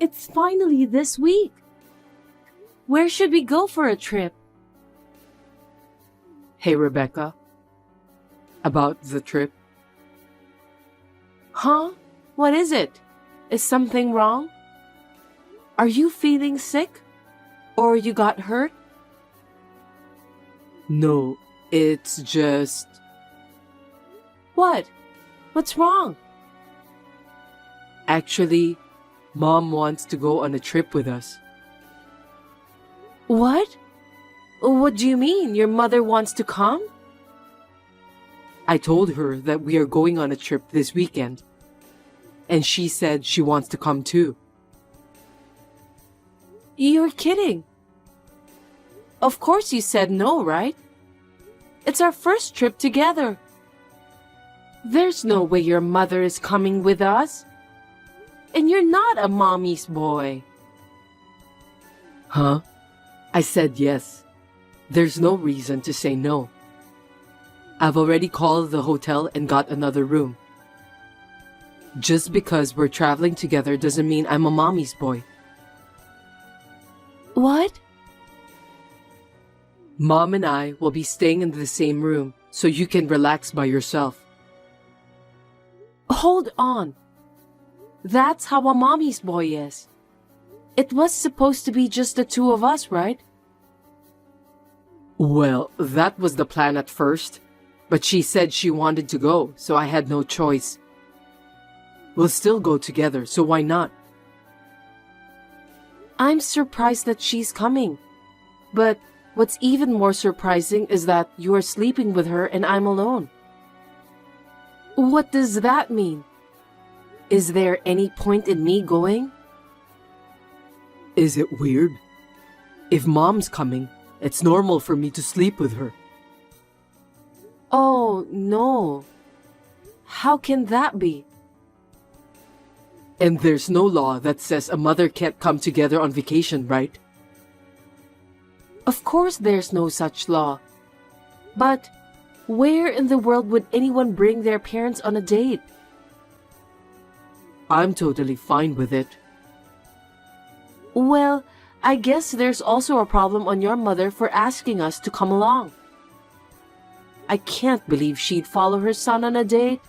It's finally this week. Where should we go for a trip? Hey, Rebecca. About the trip. Huh? What is it? Is something wrong? Are you feeling sick? Or you got hurt? No, it's just... What? What's wrong? Actually, Mom wants to go on a trip with us. What? What do you mean? Your mother wants to come? I told her that we are going on a trip this weekend, and she said she wants to come too. You're kidding. Of course you said no, right? It's our first trip together. There's no way your mother is coming with us. And you're not a mommy's boy. Huh? I said yes. There's no reason to say no. I've already called the hotel and got another room. Just because we're traveling together doesn't mean I'm a mommy's boy. What? Mom and I will be staying in the same room so you can relax by yourself. Hold on. That's how a mommy's boy is. It was supposed to be just the two of us, right? Well, that was the plan at first, but she said she wanted to go, so I had no choice. We'll still go together, so why not? I'm surprised that she's coming. But what's even more surprising is that you are sleeping with her and I'm alone. What does that mean? Is there any point in me going? Is it weird? If Mom's coming, it's normal for me to sleep with her. Oh, no. How can that be? And there's no law that says a mother can't come together on vacation, right? Of course there's no such law. But where in the world would anyone bring their parents on a date? I'm totally fine with it. Well, I guess there's also a problem on your mother for asking us to come along. I can't believe she'd follow her son on a date.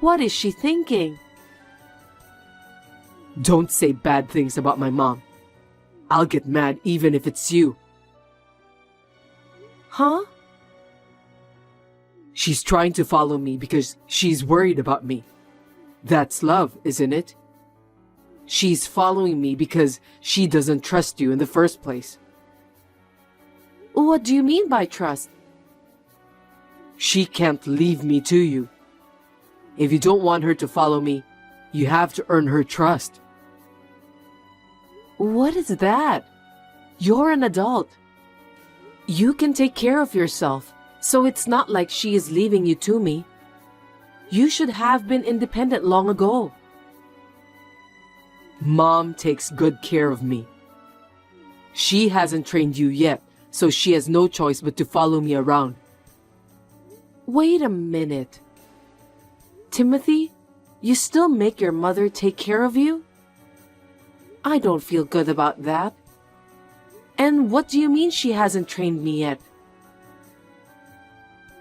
What is she thinking? Don't say bad things about my mom. I'll get mad even if it's you. Huh? She's trying to follow me because she's worried about me. That's love, isn't it? She's following me because she doesn't trust you in the first place. What do you mean by trust? She can't leave me to you. If you don't want her to follow me, you have to earn her trust. What is that? You're an adult. You can take care of yourself, so it's not like she is leaving you to me. You should have been independent long ago. Mom takes good care of me. She hasn't trained you yet, so she has no choice but to follow me around. Wait a minute. Timothy, you still make your mother take care of you? I don't feel good about that. And what do you mean she hasn't trained me yet?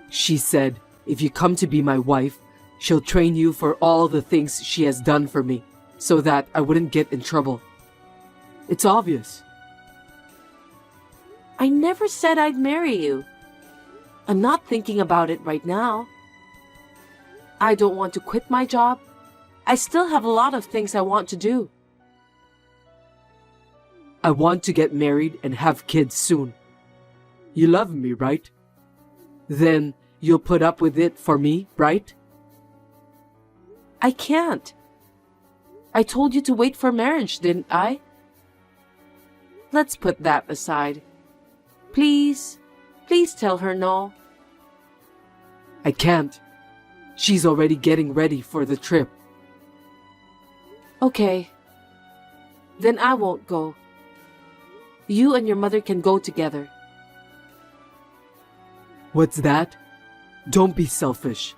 She said, if you come to be my wife, she'll train you for all the things she has done for me, so that I wouldn't get in trouble. It's obvious. I never said I'd marry you. I'm not thinking about it right now. I don't want to quit my job. I still have a lot of things I want to do. I want to get married and have kids soon. You love me, right? Then you'll put up with it for me, right? I can't. I told you to wait for marriage, didn't I? Let's put that aside. Please, please tell her no. I can't. She's already getting ready for the trip. Okay. Then I won't go. You and your mother can go together. What's that? Don't be selfish.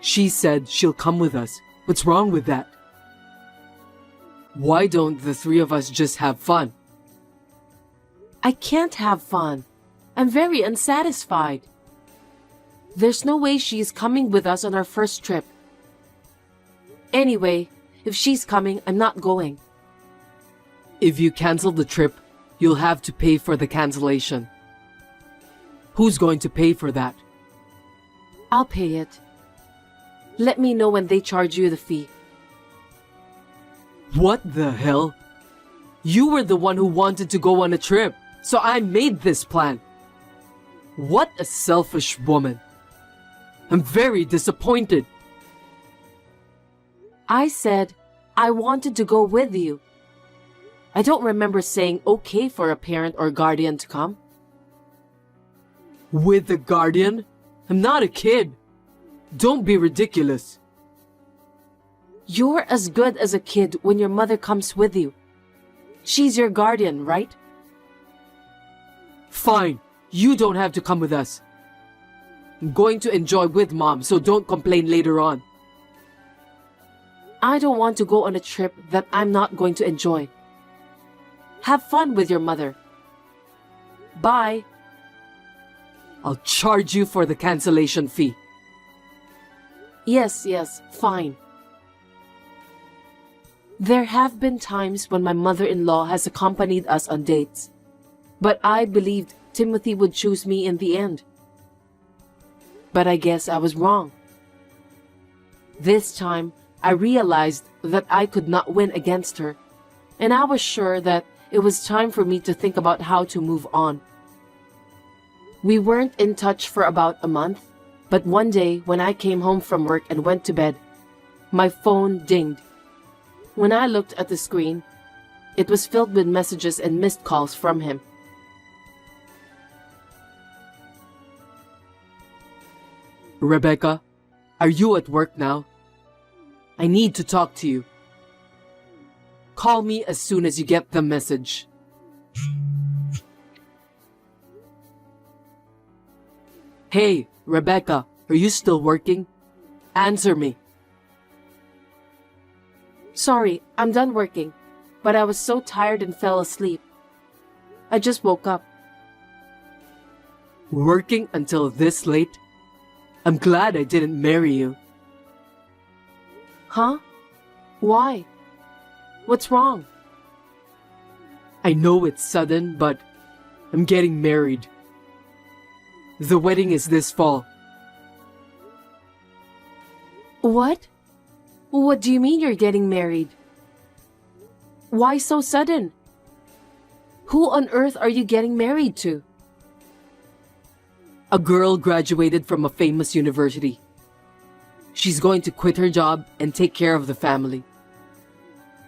She said she'll come with us. What's wrong with that? Why don't the three of us just have fun? I can't have fun. I'm very unsatisfied. There's no way she's coming with us on our first trip. Anyway, if she's coming, I'm not going. If you cancel the trip, you'll have to pay for the cancellation. Who's going to pay for that? I'll pay it. Let me know when they charge you the fee. What the hell? You were the one who wanted to go on a trip, so I made this plan. What a selfish woman. I'm very disappointed. I said I wanted to go with you. I don't remember saying okay for a parent or guardian to come. With the guardian? I'm not a kid. Don't be ridiculous. You're as good as a kid when your mother comes with you. She's your guardian, right? Fine, you don't have to come with us. I'm going to enjoy with Mom, so don't complain later on. I don't want to go on a trip that I'm not going to enjoy. Have fun with your mother. Bye. I'll charge you for the cancellation fee. Yes, fine. There have been times when my mother-in-law has accompanied us on dates, but I believed Timothy would choose me in the end. But I guess I was wrong. This time, I realized that I could not win against her, and I was sure that it was time for me to think about how to move on. We weren't in touch for about a month, but one day when I came home from work and went to bed, my phone dinged. When I looked at the screen, it was filled with messages and missed calls from him. Rebecca, are you at work now? I need to talk to you. Call me as soon as you get the message. Hey, Rebecca, are you still working? Answer me. Sorry, I'm done working, but I was so tired and fell asleep. I just woke up. Working until this late? I'm glad I didn't marry you. Huh? Why? What's wrong? I know it's sudden, but I'm getting married. The wedding is this fall. What? What do you mean you're getting married? Why so sudden? Who on earth are you getting married to? A girl graduated from a famous university. She's going to quit her job and take care of the family.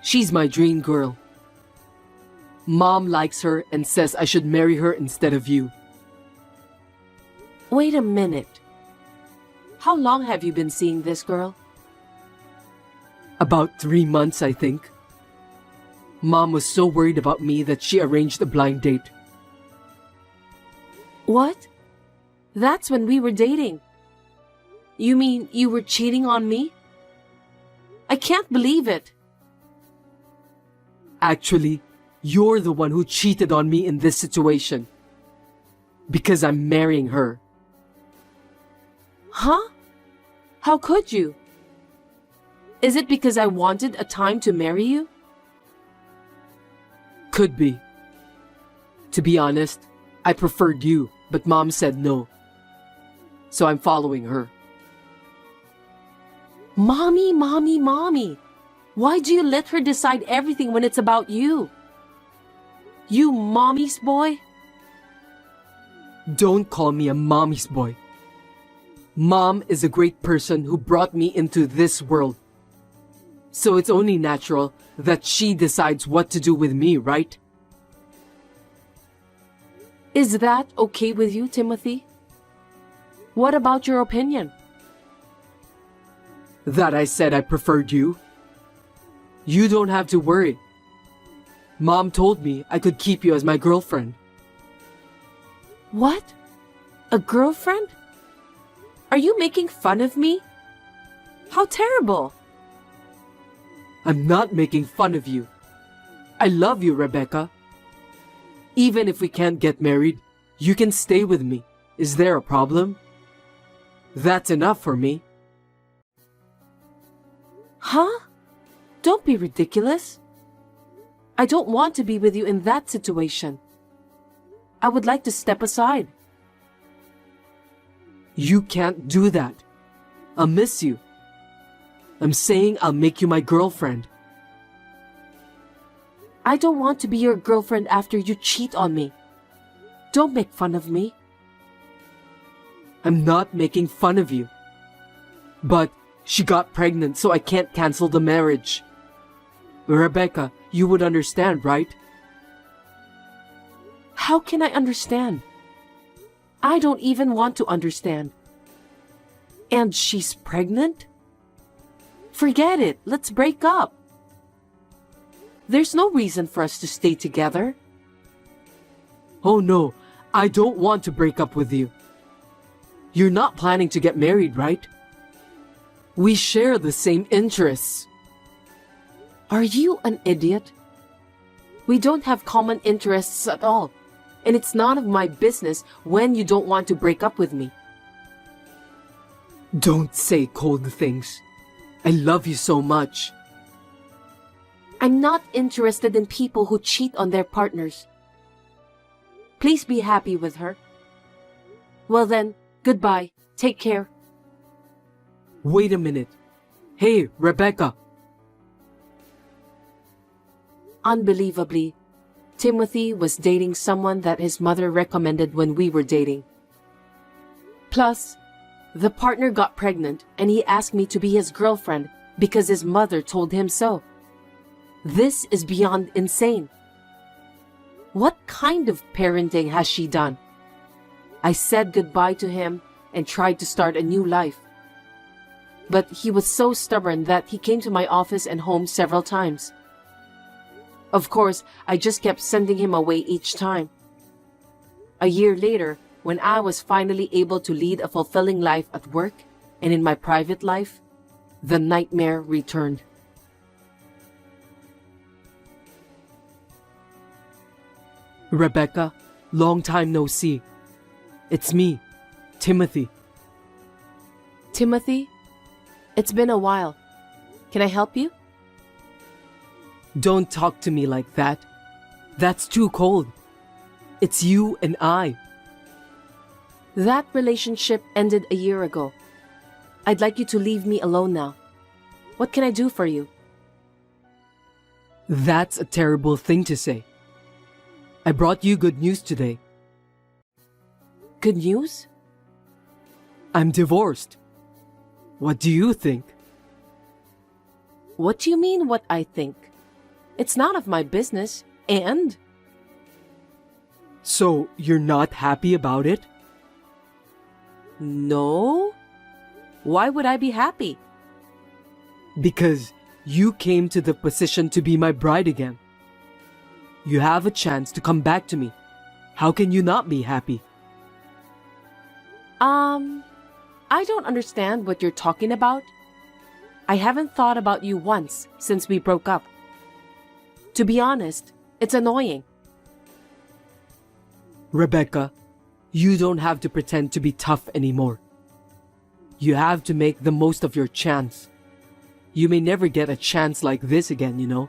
She's my dream girl. Mom likes her and says I should marry her instead of you. Wait a minute. How long have you been seeing this girl? About 3 months, I think. Mom was so worried about me that she arranged a blind date. What? That's when we were dating. You mean you were cheating on me? I can't believe it. Actually, you're the one who cheated on me in this situation. Because I'm marrying her. Huh? How could you? Is it because I wanted a time to marry you? Could be. To be honest, I preferred you, but Mom said no. So I'm following her. Mommy. Why do you let her decide everything when it's about you? You mommy's boy? Don't call me a mommy's boy. Mom is a great person who brought me into this world. So it's only natural that she decides what to do with me, right? Is that okay with you, Timothy? What about your opinion? That I said I preferred you. You don't have to worry. Mom told me I could keep you as my girlfriend. What? A girlfriend? Are you making fun of me? How terrible! I'm not making fun of you. I love you, Rebecca. Even if we can't get married, you can stay with me. Is there a problem? That's enough for me. Huh? Don't be ridiculous. I don't want to be with you in that situation. I would like to step aside. You can't do that. I'll miss you. I'm saying I'll make you my girlfriend. I don't want to be your girlfriend after you cheat on me. Don't make fun of me. I'm not making fun of you. But she got pregnant, so I can't cancel the marriage. Rebecca, you would understand, right? How can I understand? I don't even want to understand. And she's pregnant? Forget it. Let's break up. There's no reason for us to stay together. Oh no, I don't want to break up with you. You're not planning to get married, right? We share the same interests. Are you an idiot? We don't have common interests at all, and it's none of my business when you don't want to break up with me. Don't say cold things. I love you so much. I'm not interested in people who cheat on their partners. Please be happy with her. Well then, goodbye. Take care. Wait a minute. Hey, Rebecca. Unbelievably, Timothy was dating someone that his mother recommended when we were dating. Plus, the partner got pregnant and he asked me to be his girlfriend because his mother told him so. This is beyond insane. What kind of parenting has she done? I said goodbye to him and tried to start a new life. But he was so stubborn that he came to my office and home several times. Of course, I just kept sending him away each time. A year later, when I was finally able to lead a fulfilling life at work and in my private life, the nightmare returned. Rebecca, long time no see. It's me, Timothy. Timothy, it's been a while. Can I help you? Don't talk to me like that. That's too cold. It's you and I. That relationship ended a year ago. I'd like you to leave me alone now. What can I do for you? That's a terrible thing to say. I brought you good news today. Good news? I'm divorced. What do you think? What do you mean, what I think? It's none of my business, and... So, you're not happy about it? No? Why would I be happy? Because you came to the position to be my bride again. You have a chance to come back to me. How can you not be happy? I don't understand what you're talking about. I haven't thought about you once since we broke up. To be honest, it's annoying. Rebecca, you don't have to pretend to be tough anymore. You have to make the most of your chance. You may never get a chance like this again, you know.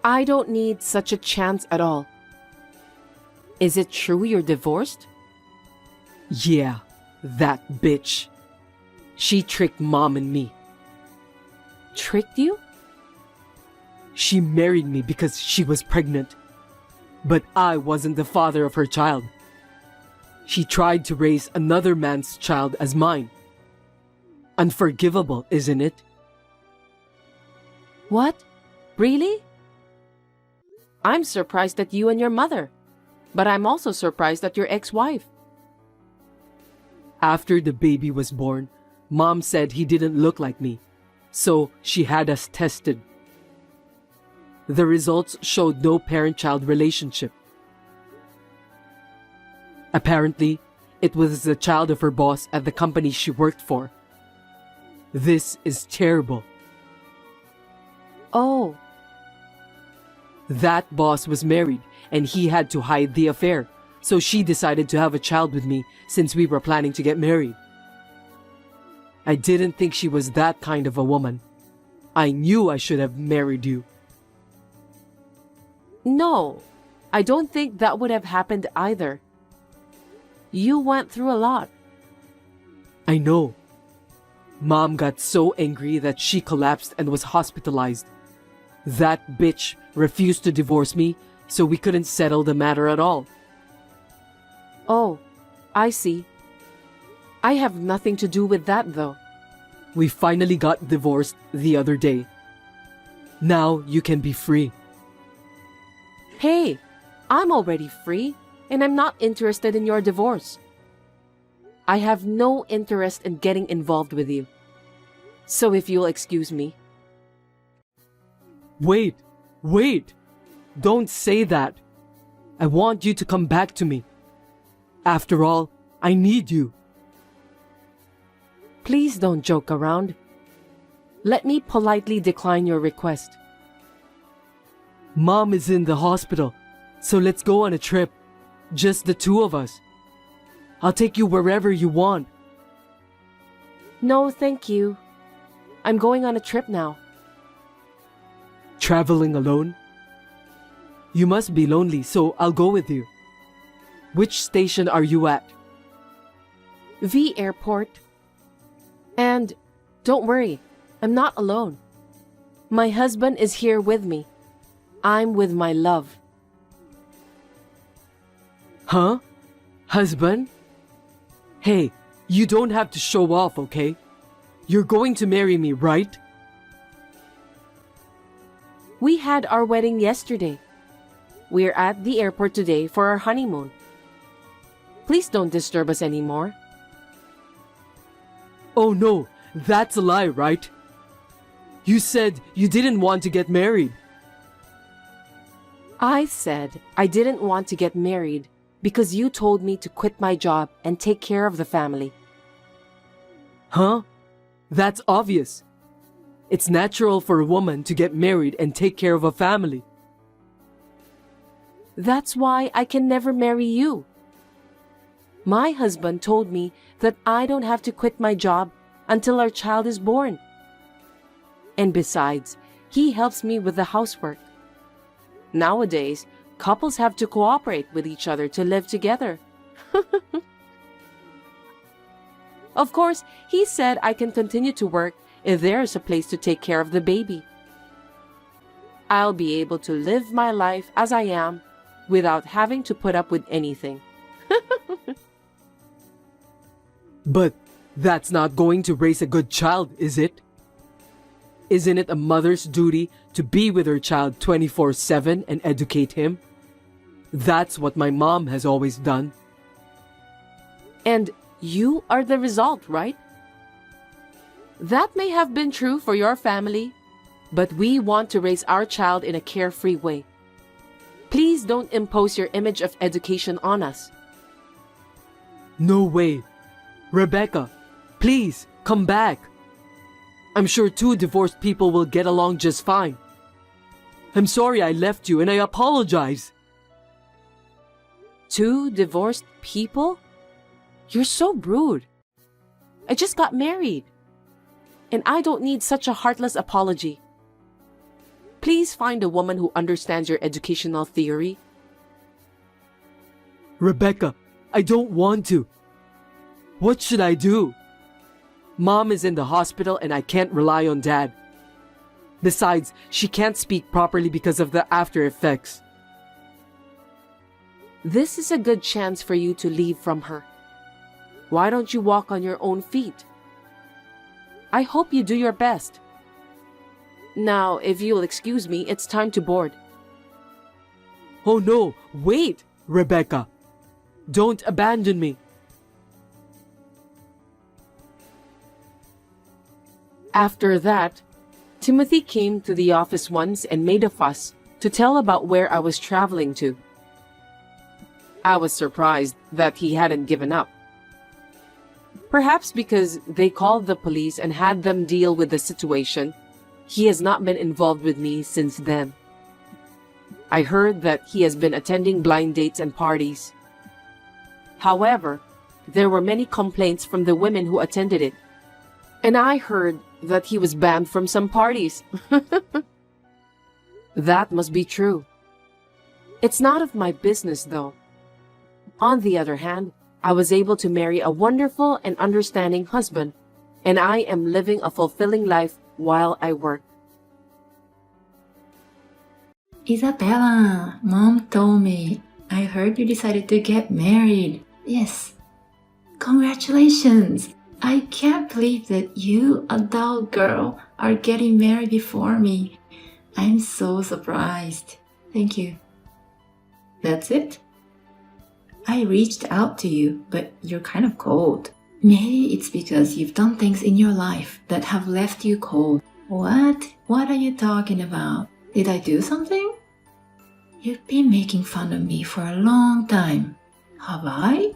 I don't need such a chance at all. Is it true you're divorced? Yeah, that bitch. She tricked Mom and me. Tricked you? She married me because she was pregnant. But I wasn't the father of her child. She tried to raise another man's child as mine. Unforgivable, isn't it? What? Really? I'm surprised at you and your mother. But I'm also surprised at your ex-wife. After the baby was born, Mom said he didn't look like me. So she had us tested. The results showed no parent-child relationship. Apparently, it was the child of her boss at the company she worked for. This is terrible. Oh, That boss was married and he had to hide the affair, so she decided to have a child with me since we were planning to get married. I didn't think she was that kind of a woman. I knew I should have married you. No, I don't think that would have happened either. You went through a lot. I know. Mom got so angry that she collapsed and was hospitalized. That bitch refused to divorce me, so we couldn't settle the matter at all. Oh, I see. I have nothing to do with that though. We finally got divorced the other day. Now you can be free. Hey, I'm already free and I'm not interested in your divorce. I have no interest in getting involved with you. So if you'll excuse me. Wait! Don't say that. I want you to come back to me. After all, I need you. Please don't joke around. Let me politely decline your request. Mom is in the hospital, so let's go on a trip. Just the two of us. I'll take you wherever you want. No, thank you. I'm going on a trip now. Traveling alone? You must be lonely, so I'll go with you. Which station are you at? V Airport. And don't worry, I'm not alone. My husband is here with me. I'm with my love. Huh? Husband? Hey, you don't have to show off, okay? You're going to marry me, right? We had our wedding yesterday. We're at the airport today for our honeymoon. Please don't disturb us anymore. Oh no, that's a lie, right? You said you didn't want to get married. I said I didn't want to get married because you told me to quit my job and take care of the family. Huh? That's obvious. It's natural for a woman to get married and take care of a family. That's why I can never marry you. My husband told me that I don't have to quit my job until our child is born. And besides, he helps me with the housework. Nowadays, couples have to cooperate with each other to live together. Of course, he said I can continue to work if there is a place to take care of the baby. I'll be able to live my life as I am without having to put up with anything. But that's not going to raise a good child, is it? Isn't it a mother's duty to be with her child 24/7 and educate him? That's what my mom has always done. And you are the result, right? That may have been true for your family, but we want to raise our child in a carefree way. Please don't impose your image of education on us. No way. Rebecca, please, come back. I'm sure two divorced people will get along just fine. I'm sorry I left you and I apologize. Two divorced people? You're so rude. I just got married. And I don't need such a heartless apology. Please find a woman who understands your educational theory. Rebecca, I don't want to. What should I do? Mom is in the hospital and I can't rely on Dad. Besides, she can't speak properly because of the after effects. This is a good chance for you to leave from her. Why don't you walk on your own feet? I hope you do your best. Now, if you'll excuse me, it's time to board. Oh no, wait, Rebecca. Don't abandon me. After that, Timothy came to the office once and made a fuss to tell about where I was traveling to. I was surprised that he hadn't given up. Perhaps because they called the police and had them deal with the situation, he has not been involved with me since then. I heard that he has been attending blind dates and parties. However, there were many complaints from the women who attended it. And I heard that he was banned from some parties. That must be true. It's not of my business, though. On the other hand, I was able to marry a wonderful and understanding husband, and I am living a fulfilling life while I work. Isabella, Mom told me. I heard you decided to get married. Yes. Congratulations! I can't believe that you, adult girl, are getting married before me. I'm so surprised. Thank you. That's it? I reached out to you, but you're kind of cold. Maybe it's because you've done things in your life that have left you cold. What? What are you talking about? Did I do something? You've been making fun of me for a long time. Have I?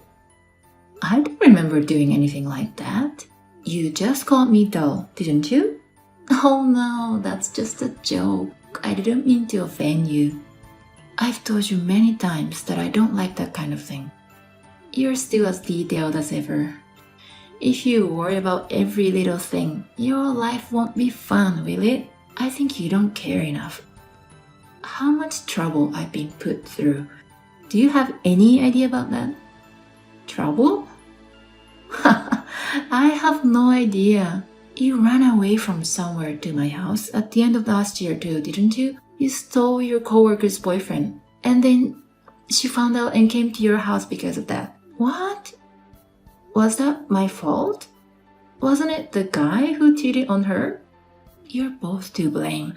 I don't remember doing anything like that. You just called me dull, didn't you? Oh no, that's just a joke. I didn't mean to offend you. I've told you many times that I don't like that kind of thing. You're still as detailed as ever. If you worry about every little thing, your life won't be fun, will it? I think you don't care enough. How much trouble I've been put through. Do you have any idea about that? Trouble? I have no idea. You ran away from somewhere to my house at the end of last year too, didn't you? You stole your coworker's boyfriend, and then she found out and came to your house because of that. What? Was that my fault? Wasn't it the guy who cheated on her? You're both to blame.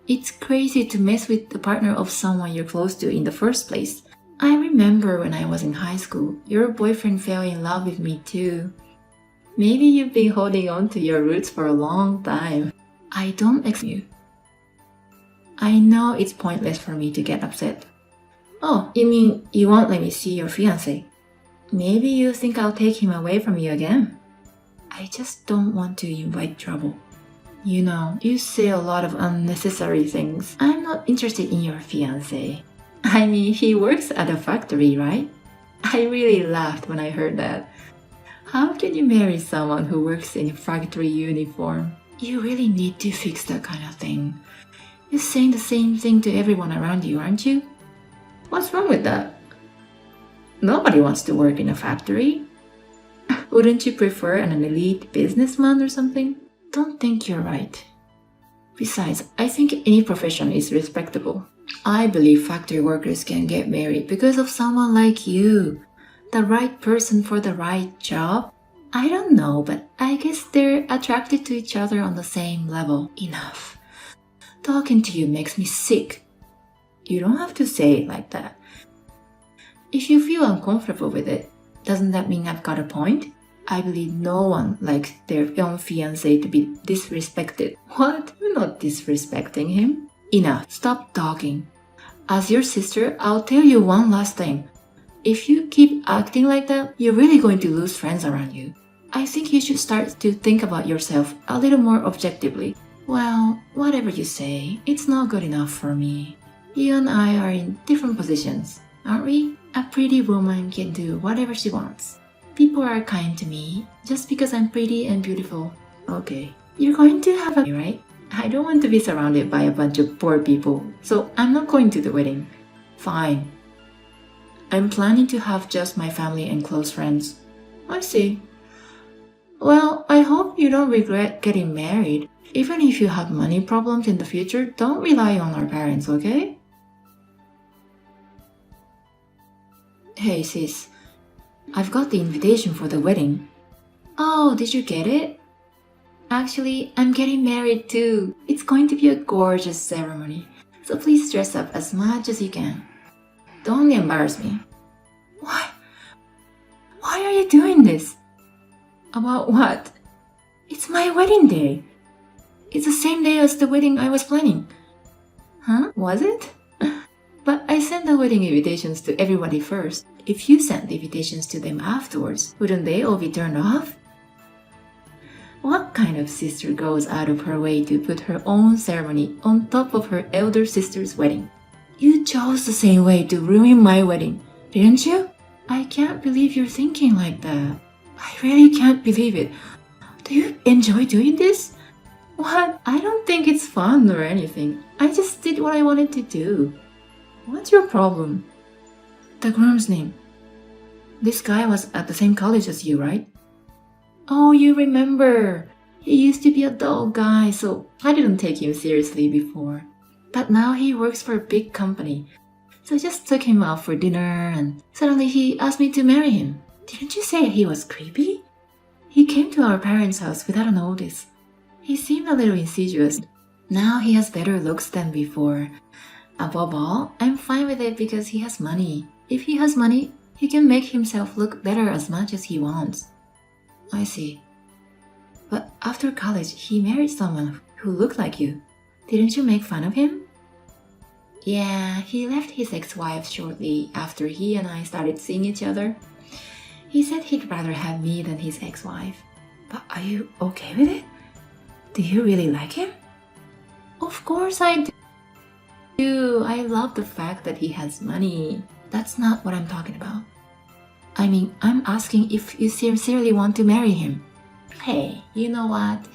It's crazy to mess with the partner of someone you're close to in the first place. I remember when I was in high school, your boyfriend fell in love with me too. Maybe you've been holding on to your roots for a long time. I don't expect you. I know it's pointless for me to get upset. Oh, you mean you won't let me see your fiancé? Maybe you think I'll take him away from you again? I just don't want to invite trouble. You know, you say a lot of unnecessary things. I'm not interested in your fiancé. I mean, he works at a factory, right? I really laughed when I heard that. How can you marry someone who works in a factory uniform? You really need to fix that kind of thing. You're saying the same thing to everyone around you, aren't you? What's wrong with that? Nobody wants to work in a factory. Wouldn't you prefer an elite businessman or something? Don't think you're right. Besides, I think any profession is respectable. I believe factory workers can get married because of someone like you. The right person for the right job. I don't know, but I guess they're attracted to each other on the same level. Enough. Talking to you makes me sick. You don't have to say it like that. If you feel uncomfortable with it, doesn't that mean I've got a point? I believe no one likes their own fiancé to be disrespected. What? You're not disrespecting him. Enough. Stop talking. As your sister, I'll tell you one last thing. If you keep acting like that, you're really going to lose friends around you. I think you should start to think about yourself a little more objectively. Well, whatever you say, it's not good enough for me. You and I are in different positions, aren't we? A pretty woman can do whatever she wants. People are kind to me just because I'm pretty and beautiful. Okay, you're going to have a right? I don't want to be surrounded by a bunch of poor people, so I'm not going to the wedding. Fine. I'm planning to have just my family and close friends. I see. Well, I hope you don't regret getting married. Even if you have money problems in the future, don't rely on our parents, okay? Hey sis, I've got the invitation for the wedding. Oh, did you get it? Actually, I'm getting married too. It's going to be a gorgeous ceremony, so please dress up as much as you can. Don't embarrass me. Why? Why are you doing this? About what? It's my wedding day. It's the same day as the wedding I was planning. Huh? Was it? But I sent the wedding invitations to everybody first. If you sent the invitations to them afterwards, wouldn't they all be turned off? What kind of sister goes out of her way to put her own ceremony on top of her elder sister's wedding? You chose the same way to ruin my wedding, didn't you? I can't believe you're thinking like that. I really can't believe it. Do you enjoy doing this? What? I don't think it's fun or anything. I just did what I wanted to do. What's your problem? The groom's name. This guy was at the same college as you, right? Oh, you remember. He used to be a dull guy, so I didn't take him seriously before. But now he works for a big company. So I just took him out for dinner and suddenly he asked me to marry him. Didn't you say he was creepy? He came to our parents' house without a notice. He seemed a little insidious. Now he has better looks than before. Above all, I'm fine with it because he has money. If he has money, he can make himself look better as much as he wants. I see. But after college, he married someone who looked like you. Didn't you make fun of him? Yeah, he left his ex-wife shortly after he and I started seeing each other. He said he'd rather have me than his ex-wife. But are you okay with it? Do you really like him? Of course I do. I love the fact that he has money. That's not what I'm talking about. I mean, I'm asking if you sincerely want to marry him. Hey, you know what?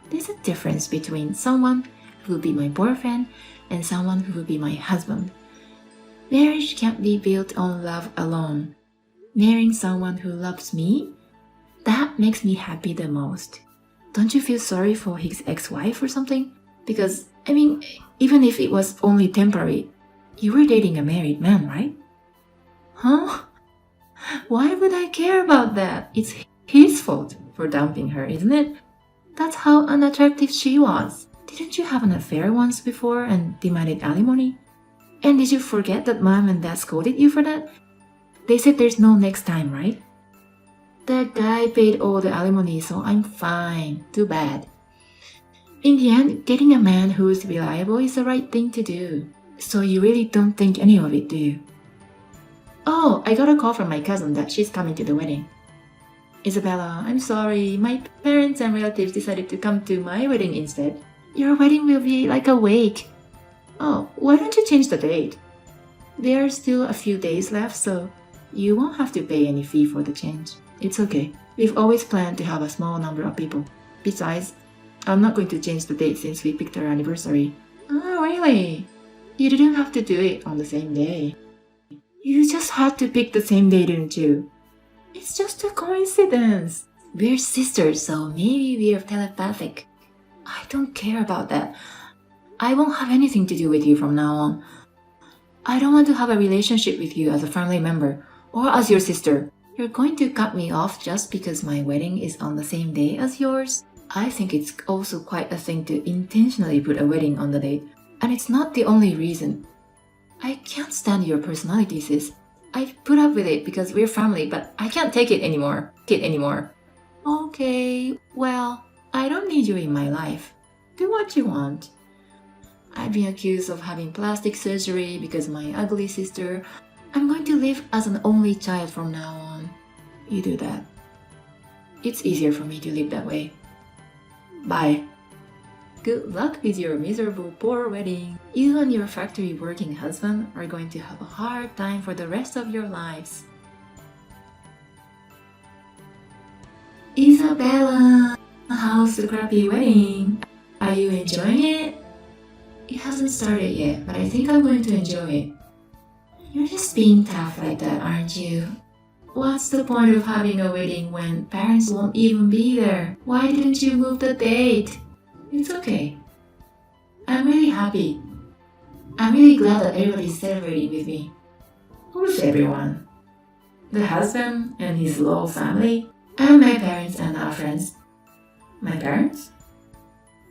There's a difference between someone who will be my boyfriend and someone who will be my husband. Marriage can't be built on love alone. Marrying someone who loves me, that makes me happy the most. Don't you feel sorry for his ex-wife or something? Because, I mean, even if it was only temporary, you were dating a married man, right? Huh? Why would I care about that? It's his fault for dumping her, isn't it? That's how unattractive she was. Didn't you have an affair once before and demanded alimony? And did you forget that mom and dad scolded you for that? They said there's no next time, right? That guy paid all the alimony, so I'm fine. Too bad. In the end, getting a man who's reliable is the right thing to do. So you really don't think any of it, do you? Oh, I got a call from my cousin that she's coming to the wedding. Isabella, I'm sorry. My parents and relatives decided to come to my wedding instead. Your wedding will be like a wake. Oh, why don't you change the date? There are still a few days left, so you won't have to pay any fee for the change. It's okay. We've always planned to have a small number of people. Besides, I'm not going to change the date since we picked our anniversary. Oh, really? You didn't have to do it on the same day. You just had to pick the same day, didn't you? It's just a coincidence. We're sisters, so maybe we're telepathic. I don't care about that. I won't have anything to do with you from now on. I don't want to have a relationship with you as a family member or as your sister. You're going to cut me off just because my wedding is on the same day as yours? I think it's also quite a thing to intentionally put a wedding on the date. And it's not the only reason. I can't stand your personality, sis. I've put up with it because we're family, but I can't take it anymore. Okay, well, I don't need you in my life. Do what you want. I've been accused of having plastic surgery because my ugly sister. I'm going to live as an only child from now on. You do that. It's easier for me to live that way. Bye. Good luck with your miserable poor wedding. You and your factory working husband are going to have a hard time for the rest of your lives. Isabella, how's the crappy wedding? Are you enjoying it? It hasn't started yet, but I think I'm going to enjoy it. You're just being tough like that, aren't you? What's the point of having a wedding when parents won't even be there? Why didn't you move the date? It's okay. I'm really happy. I'm really glad that everybody's celebrating with me. Who's everyone? The husband and his little family, and my parents and our friends. My parents?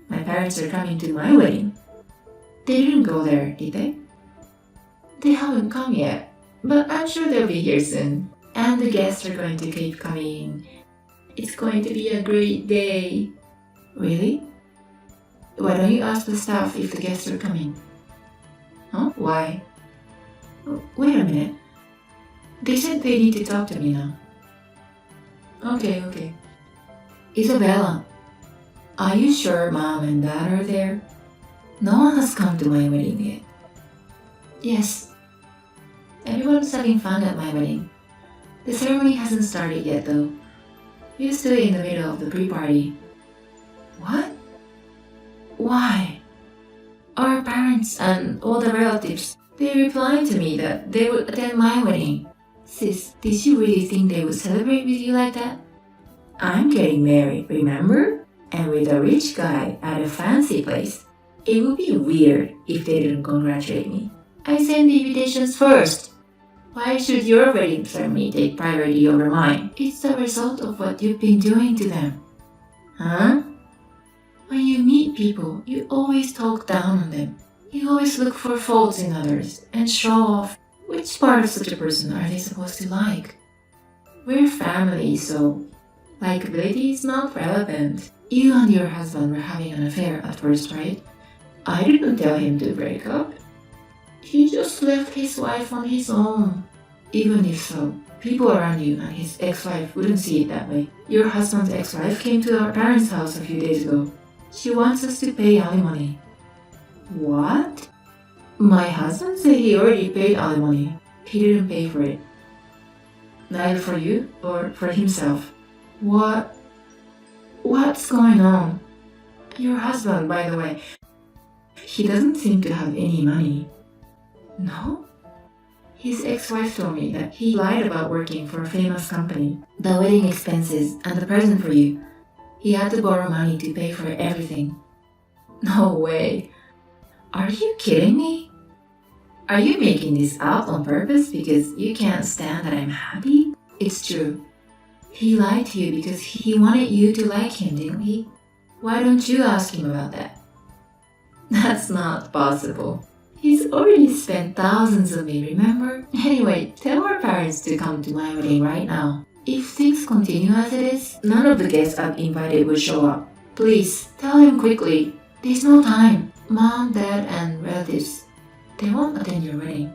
My parents are coming to my wedding. They didn't go there, did they? They haven't come yet, but I'm sure they'll be here soon. And the guests are going to keep coming. It's going to be a great day. Really? Why don't you ask the staff if the guests are coming? Huh? Why? Wait a minute. They said they need to talk to me now. Okay. Isabella, are you sure mom and dad are there? No one has come to my wedding yet. Yes. Everyone's having fun at my wedding. The ceremony hasn't started yet though. We're still in the middle of the pre-party. What? Why? Our parents and all the relatives, they replied to me that they would attend my wedding. Sis, did you really think they would celebrate with you like that? I'm getting married, remember? And with a rich guy at a fancy place. It would be weird if they didn't congratulate me. I sent the invitations first. Why should your wedding ceremony take priority over mine? It's the result of what you've been doing to them. Huh? When you meet people, you always talk down on them. You always look for faults in others and show off. Which part of such a person are they supposed to like? We're family, so likability is not relevant. You and your husband were having an affair at first, right? I didn't tell him to break up. He just left his wife on his own. Even if so, people around you and his ex-wife wouldn't see it that way. Your husband's ex-wife came to our parents' house a few days ago. She wants us to pay alimony. What? My husband said he already paid alimony. He didn't pay for it. Neither for you or for himself. What? What's going on? Your husband, by the way, he doesn't seem to have any money. No? His ex-wife told me that he lied about working for a famous company. The wedding expenses and the present for you. He had to borrow money to pay for everything. No way. Are you kidding me? Are you making this up on purpose because you can't stand that I'm happy? It's true. He lied to you because he wanted you to like him, didn't he? Why don't you ask him about that? That's not possible. He's already spent thousands on me, remember? Anyway, tell our parents to come to my wedding right now. If things continue as it is, none of the guests I've invited will show up. Please, tell them quickly. There's no time. Mom, Dad, and relatives, they won't attend your wedding.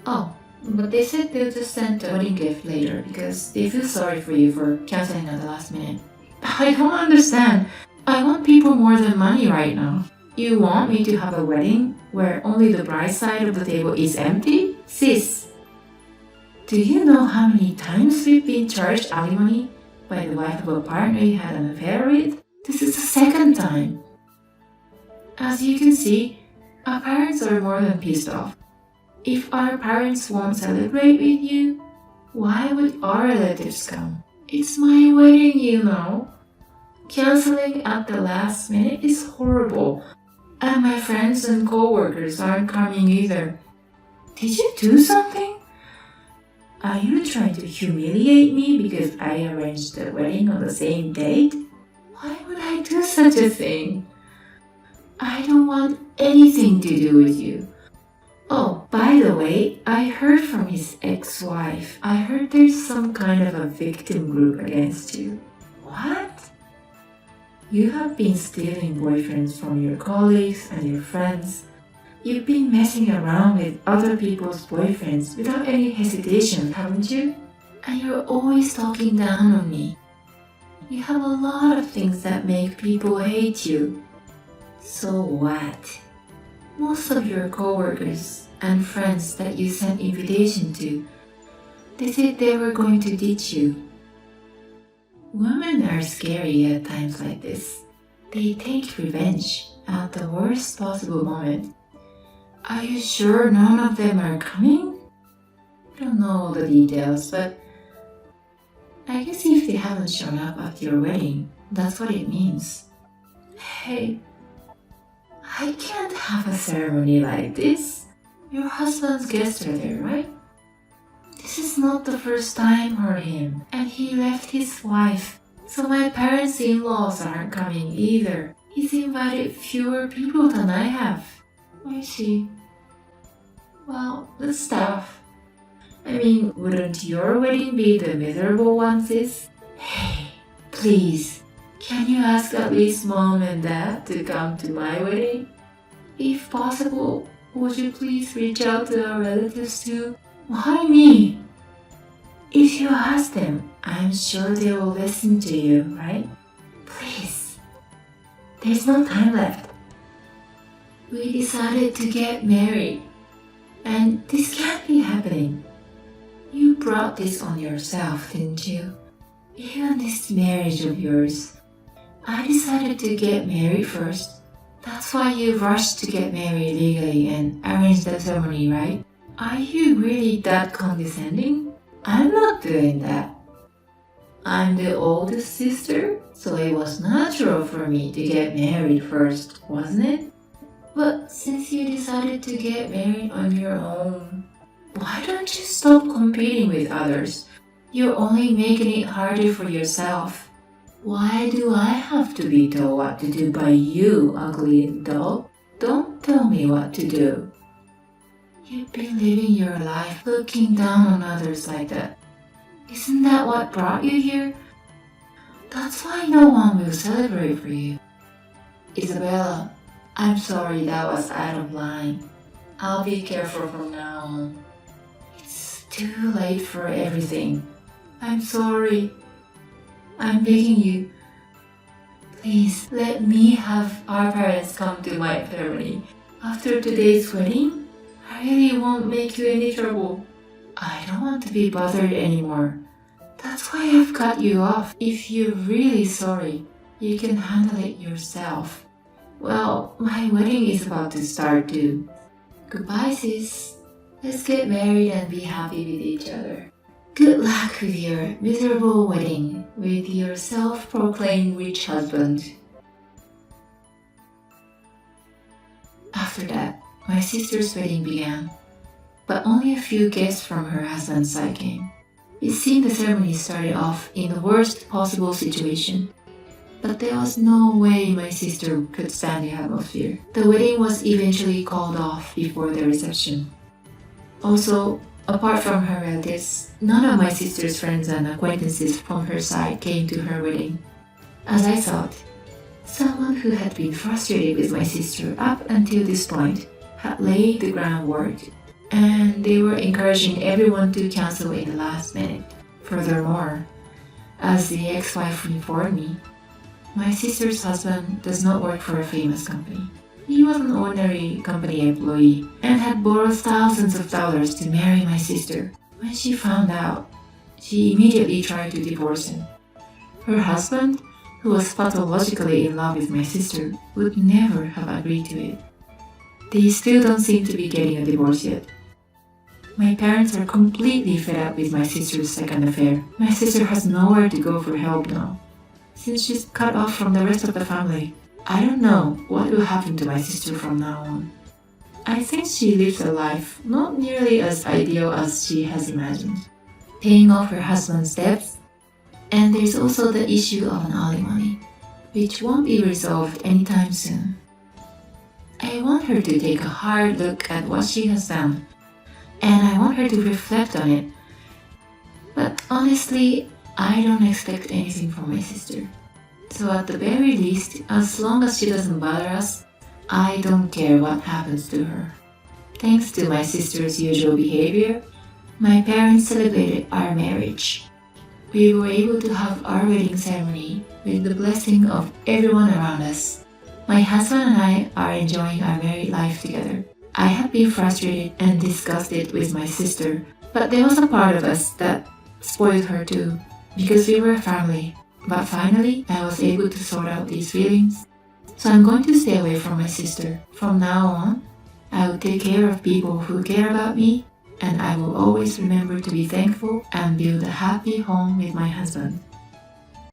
Oh, but they said they'll just send a wedding gift later because they feel sorry for you for canceling at the last minute. I don't understand. I want people more than money right now. You want me to have a wedding where only the bride's side of the table is empty? Sis, do you know how many times we've been charged alimony by the wife of a partner you had an affair with? This is the second time. As you can see, our parents are more than pissed off. If our parents won't celebrate with you, why would our relatives come? It's my wedding, you know. Canceling at the last minute is horrible. And my friends and co-workers aren't coming either. Did you do something? Are you trying to humiliate me because I arranged the wedding on the same date? Why would I do such a thing? I don't want anything to do with you. Oh, by the way, I heard from his ex-wife. I heard there's some kind of a victim group against you. What? You have been stealing boyfriends from your colleagues and your friends. You've been messing around with other people's boyfriends without any hesitation, haven't you? And you're always talking down on me. You have a lot of things that make people hate you. So what? Most of your coworkers and friends that you sent invitation to, they said they were going to ditch you. Women are scary at times like this. They take revenge at the worst possible moment. Are you sure none of them are coming? I don't know all the details, but I guess if they haven't shown up at your wedding, that's what it means. Hey, I can't have a ceremony like this. Your husband's guests are there, right? This is not the first time for him, and he left his wife, so my parents-in-laws aren't coming either. He's invited fewer people than I have. I see. Well, that's tough. I mean, wouldn't your wedding be the miserable one, sis? Hey, please, can you ask at least Mom and Dad to come to my wedding? If possible, would you please reach out to our relatives too? Why me? If you ask them, I'm sure they will listen to you, right? Please. There's no time left. We decided to get married. And this can't be happening. You brought this on yourself, didn't you? Even this marriage of yours. I decided to get married first. That's why you rushed to get married legally and arrange the ceremony, right? Are you really that condescending? I'm not doing that. I'm the oldest sister, so it was natural for me to get married first, wasn't it? But since you decided to get married on your own, why don't you stop competing with others? You're only making it harder for yourself. Why do I have to be told what to do by you, ugly dog? Don't tell me what to do. You've been living your life looking down on others like that. Isn't that what brought you here? That's why no one will celebrate for you. Isabella, I'm sorry that was out of line. I'll be careful from now on. It's too late for everything. I'm sorry. I'm begging you. Please let me have our parents come to my ceremony. After today's wedding, I really won't make you any trouble. I don't want to be bothered anymore. That's why I've cut you off. If you're really sorry, you can handle it yourself. Well, my wedding is about to start too. Goodbye, sis. Let's get married and be happy with each other. Good luck with your miserable wedding with your self-proclaimed rich husband. After that, my sister's wedding began, but only a few guests from her husband's side came. It seemed the ceremony started off in the worst possible situation, but there was no way my sister could stand the atmosphere. The wedding was eventually called off before the reception. Also, apart from her relatives, none of my sister's friends and acquaintances from her side came to her wedding. As I thought, someone who had been frustrated with my sister up until this point had laid the groundwork, and they were encouraging everyone to cancel in the last minute. Furthermore, as the ex-wife informed me, my sister's husband does not work for a famous company. He was an ordinary company employee and had borrowed thousands of dollars to marry my sister. When she found out, she immediately tried to divorce him. Her husband, who was pathologically in love with my sister, would never have agreed to it. They still don't seem to be getting a divorce yet. My parents are completely fed up with my sister's second affair. My sister has nowhere to go for help now, since she's cut off from the rest of the family. I don't know what will happen to my sister from now on. I think she lives a life not nearly as ideal as she has imagined, paying off her husband's debts, and there's also the issue of an alimony, which won't be resolved anytime soon. I want her to take a hard look at what she has done, and I want her to reflect on it. But honestly, I don't expect anything from my sister. So at the very least, as long as she doesn't bother us, I don't care what happens to her. Thanks to my sister's usual behavior, my parents celebrated our marriage. We were able to have our wedding ceremony with the blessing of everyone around us. My husband and I are enjoying our married life together. I have been frustrated and disgusted with my sister, but there was a part of us that spoiled her too, because we were a family. But finally, I was able to sort out these feelings. So I'm going to stay away from my sister. From now on, I will take care of people who care about me, and I will always remember to be thankful and build a happy home with my husband.